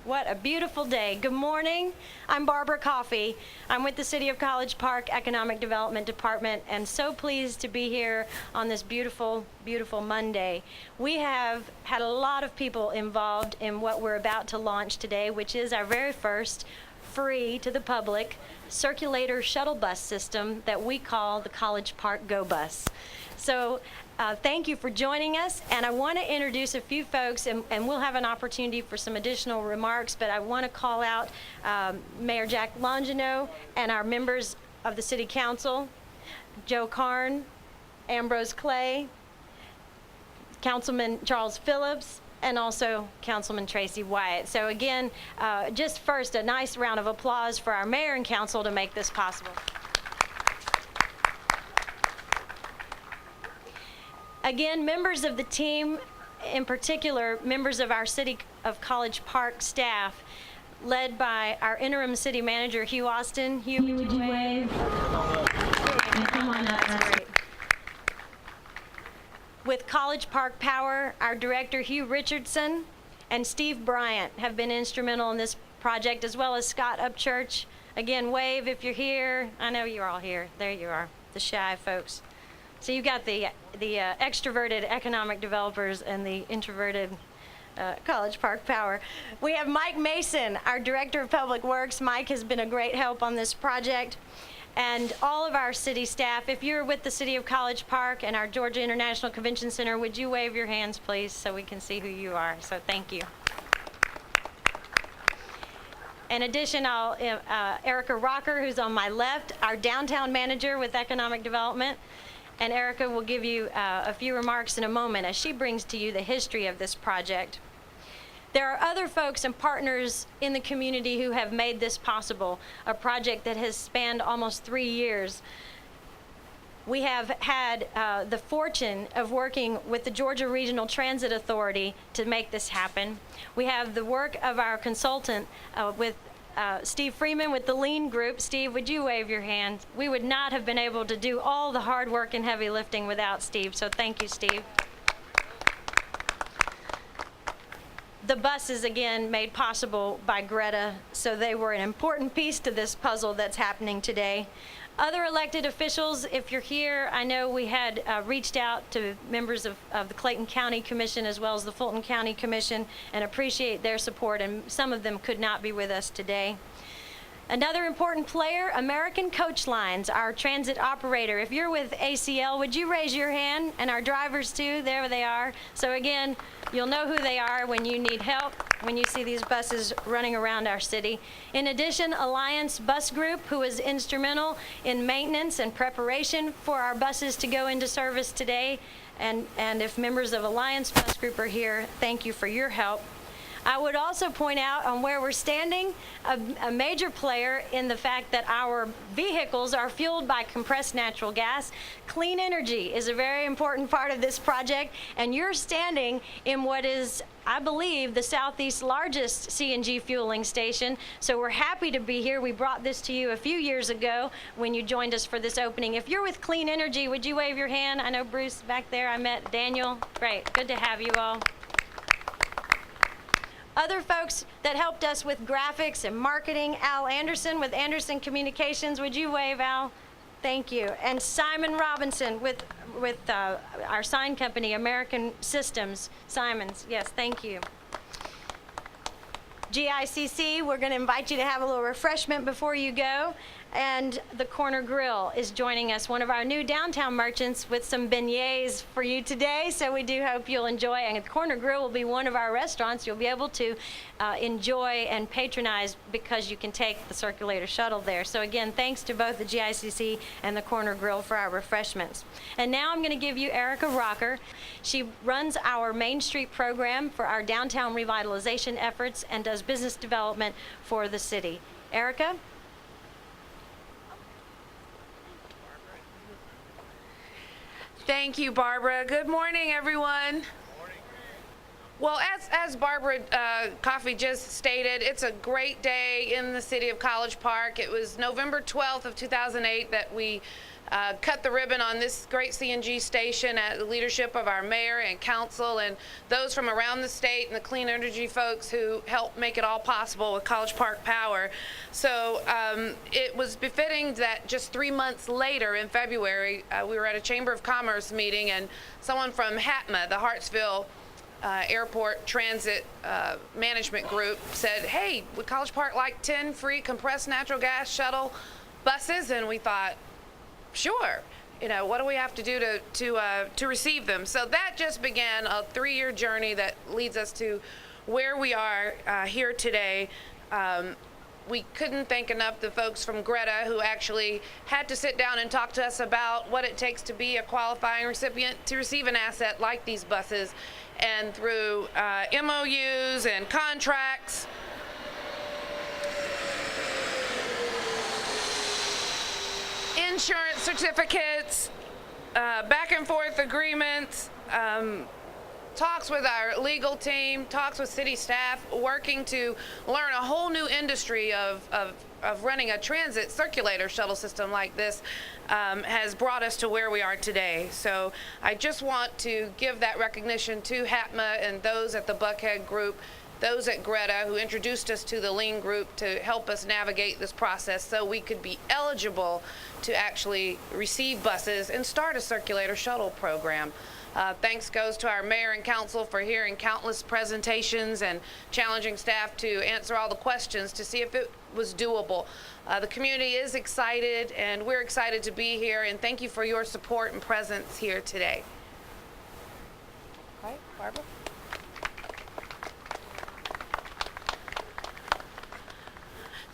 What a beautiful day. Good morning. I'm Barbara Coffey. I'm with the City of College Park Economic Development Department and so pleased to be here on this beautiful, beautiful Monday. We have had a lot of people involved in what we're about to launch today, which is our very first free to the public circulator shuttle bus system that we call the College Park Go Bus. So thank you for joining us, and I want to introduce a few folks, and we'll have an opportunity for some additional remarks, but I want to call out Mayor Jack Longino and our members of the City Council, Joe Karn, Ambrose Clay, Councilman Charles Phillips, and also Councilman Tracy Wyatt. So again, just first, a nice round of applause for our mayor and council to make this possible. Again, members of the team, in particular, members of our City of College Park staff, led by our interim city manager, Hugh Austin. Hugh, would you wave? Come on up. That's great. With College Park Power, our director, Hugh Richardson, and Steve Bryant have been instrumental in this project, as well as Scott Upchurch. Again, wave if you're here. I know you're all here. There you are, the shy folks. So you've got the extroverted economic developers and the introverted College Park Power. We have Mike Mason, our Director of Public Works. Mike has been a great help on this project. And all of our city staff, if you're with the City of College Park and our Georgia International Convention Center, would you wave your hands, please, so we can see who you are? So thank you. In addition, Erica Rocker, who's on my left, our downtown manager with economic development. And Erica will give you a few remarks in a moment as she brings to you the history of this project. There are other folks and partners in the community who have made this possible, a project that has spanned almost 3 years. We have had the fortune of working with the Georgia Regional Transit Authority to make this happen. We have the work of our consultant with Steve Freeman with the Lean Group. Steve, would you wave your hand? We would not have been able to do all the hard work and heavy lifting without Steve, so thank you, Steve. The bus is again made possible by Greta, so they were an important piece to this puzzle that's happening today. Other elected officials, if you're here, I know we had reached out to members of the Clayton County Commission as well as the Fulton County Commission and appreciate their support, and some of them could not be with us today. Another important player, American Coach Lines, our transit operator. If you're with ACL, would you raise your hand? And our drivers too, there they are. So again, you'll know who they are when you need help, when you see these buses running around our city. In addition, Alliance Bus Group, who is instrumental in maintenance and preparation for our buses to go into service today. And if members of Alliance Bus Group are here, thank you for your help. I would also point out on where we're standing, a major player in the fact that our vehicles are fueled by compressed natural gas. Clean energy is a very important part of this project, and you're standing in what is, I believe, the Southeast's largest CNG fueling station. So we're happy to be here. We brought this to you a few years ago when you joined us for this opening. If you're with Clean Energy, would you wave your hand? I know Bruce back there. I met Daniel. Great. Good to have you all. Other folks that helped us with graphics and marketing, Al Anderson with Anderson Communications. Would you wave, Al? Thank you. And Simon Robinson with our sign company, American Systems. Simons, yes, thank you. GICC, we're going to invite you to have a little refreshment before you go. And the Corner Grill is joining us, one of our new downtown merchants, with some beignets for you today. So we do hope you'll enjoy. And the Corner Grill will be one of our restaurants you'll be able to enjoy and patronize because you can take the circulator shuttle there. So again, thanks to both the GICC and the Corner Grill for our refreshments. And now I'm going to give you Erica Rocker. She runs our Main Street program for our downtown revitalization efforts and does business development for the city. Erica? Thank you, Barbara. Good morning, everyone. Well, as Barbara Coffey just stated, it's a great day in the city of College Park. It was November 12th of 2008 that we cut the ribbon on this great CNG station at the leadership of our mayor and council and those from around the state and the clean energy folks who helped make it all possible with College Park Power. So it was befitting that just 3 months later in February, we were at a Chamber of Commerce meeting and someone from HATMA, the Hartsville Airport Transit Management Group, said, hey, would College Park like 10 free compressed natural gas shuttle buses? And we thought, sure. You know, what do we have to do to receive them? So that just began a 3-year journey that leads us to where we are here today. We couldn't thank enough the folks from Greta who actually had to sit down and talk to us about what it takes to be a qualifying recipient to receive an asset like these buses. And through MOUs and contracts, insurance certificates, back and forth agreements, talks with our legal team, talks with city staff, working to learn a whole new industry of running a transit circulator shuttle system like this has brought us to where we are today. So I just want to give that recognition to HATMA and those at the Buckhead Group, those at Greta who introduced us to the Lean Group to help us navigate this process so we could be eligible to actually receive buses and start a circulator shuttle program. Thanks goes to our mayor and council for hearing countless presentations and challenging staff to answer all the questions to see if it was doable. The community is excited and we're excited to be here, and thank you for your support and presence here today. All right, Barbara?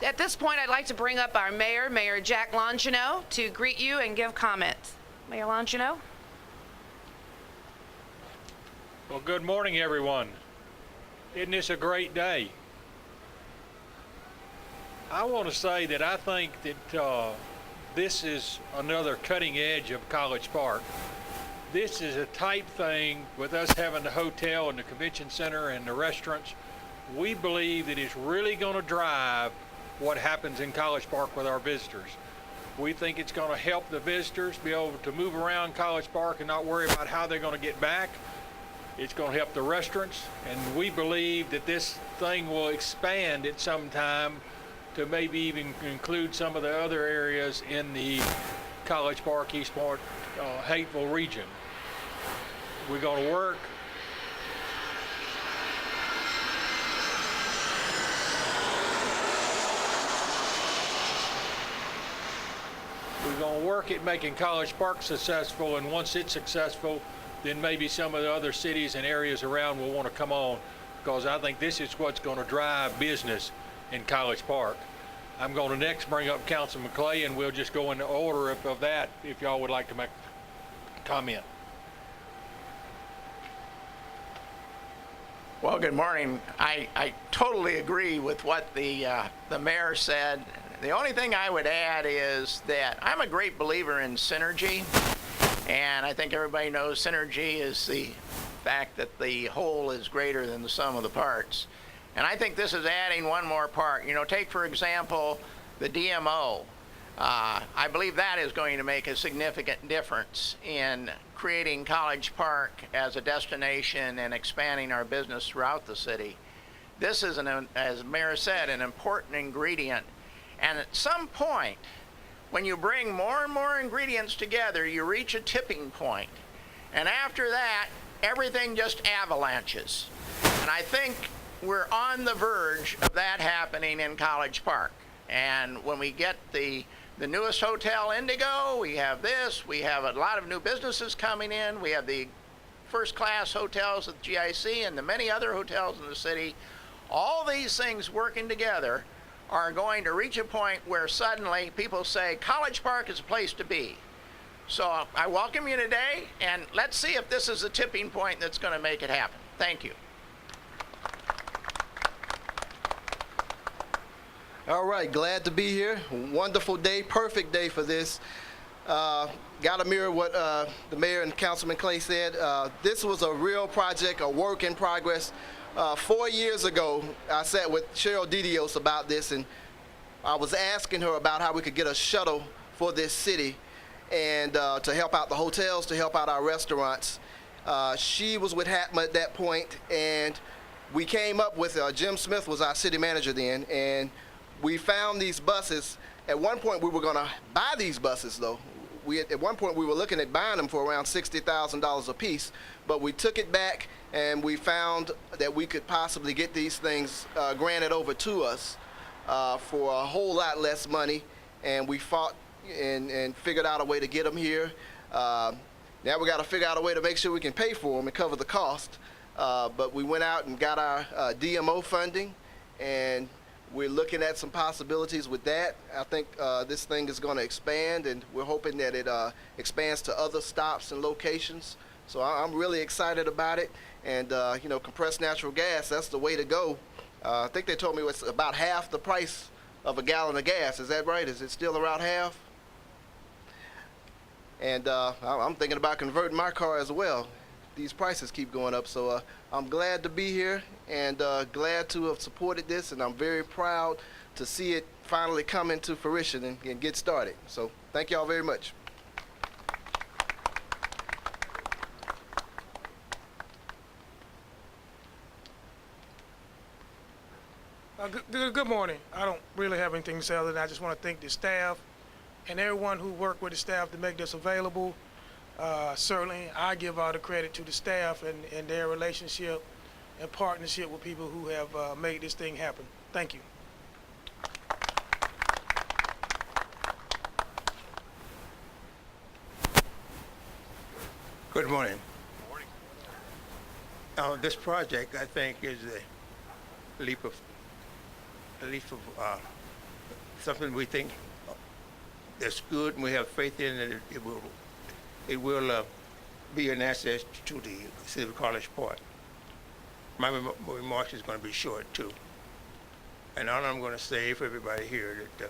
At this point, I'd like to bring up our mayor, Mayor Jack Longino, to greet you and give comments. Mayor Longino? Well, good morning, everyone. Isn't this a great day? I want to say that I think that this is another cutting edge of College Park. This is a type thing with us having the hotel and the convention center and the restaurants. We believe that it's really going to drive what happens in College Park with our visitors. We think it's going to help the visitors be able to move around College Park and not worry about how they're going to get back. It's going to help the restaurants, and we believe that this thing will expand at some time to maybe even include some of the other areas in the College Park, Eastport, Hateville region. We're going to work. We're going to work at making College Park successful, and once it's successful, then maybe some of the other cities and areas around will want to come on, because I think this is what's going to drive business in College Park. I'm going to next bring up Councilman Clay, and we'll just go in the order of that if y'all would like to make a comment. Well, good morning. I totally agree with what the mayor said. The only thing I would add is that I'm a great believer in synergy. And I think everybody knows synergy is the fact that the whole is greater than the sum of the parts. And I think this is adding one more part. You know, take, for example, the DMO. I believe that is going to make a significant difference in creating College Park as a destination and expanding our business throughout the city. This is, as the mayor said, an important ingredient. And at some point, when you bring more and more ingredients together, you reach a tipping point. And after that, everything just avalanches. And I think we're on the verge of that happening in College Park. And when we get the newest hotel, Indigo, we have this, we have a lot of new businesses coming in, we have the first-class hotels at GIC and the many other hotels in the city. All these things working together are going to reach a point where suddenly people say College Park is a place to be. So I welcome you today, and let's see if this is the tipping point that's going to make it happen. Thank you. All right, glad to be here. Wonderful day, perfect day for this. Got to mirror what the mayor and Councilman Clay said. This was a real project, a work in progress. 4 years ago, I sat with Cheryl Didios about this, and I was asking her about how we could get a shuttle for this city. and to help out the hotels, to help out our restaurants. She was with HATMA at that point, and we came up with, Jim Smith was our city manager then, and we found these buses. At one point, we were going to buy these buses, though. At one point, we were looking at buying them for around $60,000 a piece, but we took it back, and we found that we could possibly get these things granted over to us for a whole lot less money, and we fought and figured out a way to get them here. Now we got to figure out a way to make sure we can pay for them and cover the cost. But we went out and got our DMO funding, and we're looking at some possibilities with that. I think this thing is going to expand, and we're hoping that it expands to other stops and locations. So I'm really excited about it. And you know, compressed natural gas, that's the way to go. I think they told me it's about half the price of a gallon of gas. Is that right? Is it still around half? And I'm thinking about converting my car as well. These prices keep going up, so I'm glad to be here and glad to have supported this, and I'm very proud to see it finally come into fruition and get started. So thank y'all very much. Good morning. I don't really have anything to say other than I just want to thank the staff and everyone who worked with the staff to make this available. Certainly, I give all the credit to the staff and their relationship and partnership with people who have made this thing happen. Thank you. Good morning. This project, I think, is a leap of something we think that's good, and we have faith in that it will be an asset to the city of College Park. My remarks is going to be short too, and all I'm going to say for everybody here that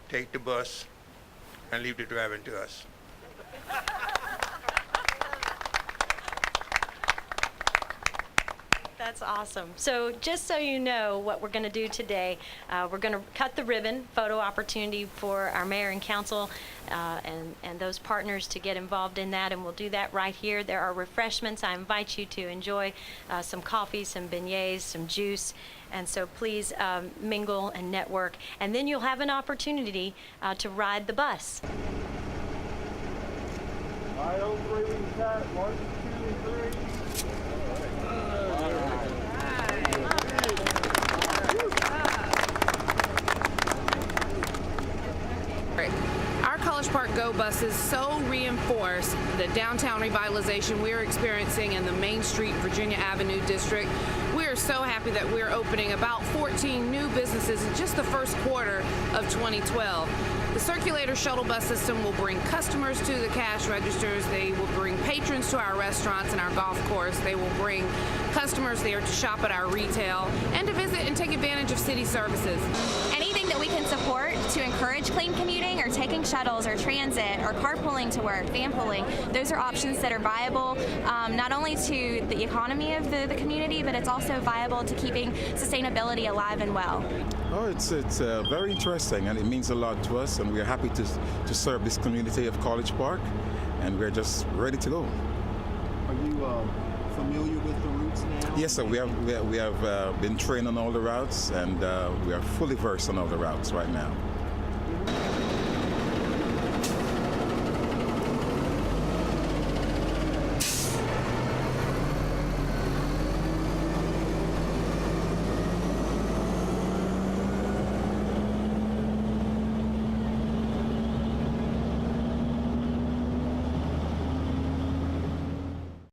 take the bus and leave the driving to us. That's awesome. So just so you know what we're going to do today, we're going to cut the ribbon, photo opportunity for our mayor and council and those partners to get involved in that, and we'll do that right here. There are refreshments. I invite you to enjoy some coffee, some beignets, some juice, and so please mingle and network. And then you'll have an opportunity to ride the bus. 903 we can start. 1, 2, 3. Our College Park Go buses so reinforce the downtown revitalization we're experiencing in the Main Street, Virginia Avenue district. We are so happy that we're opening about 14 new businesses in just the first quarter of 2012. The Circulator shuttle bus system will bring customers to the cash registers. They will bring patrons to our restaurants and our golf course. They will bring customers there to shop at our retail and to visit and take advantage of city services. Anything that we can support to encourage clean commuting or taking shuttles or transit or carpooling to work, vanpooling, those are options that are viable not only to the economy of the community, but it's also viable to keeping sustainability alive and well. Oh, it's very interesting, and it means a lot to us, and we are happy to serve this community of College Park, and we're just ready to go. Are you familiar with the routes now? Yes, sir. We have been trained on all the routes, and we are fully versed on all the routes right now.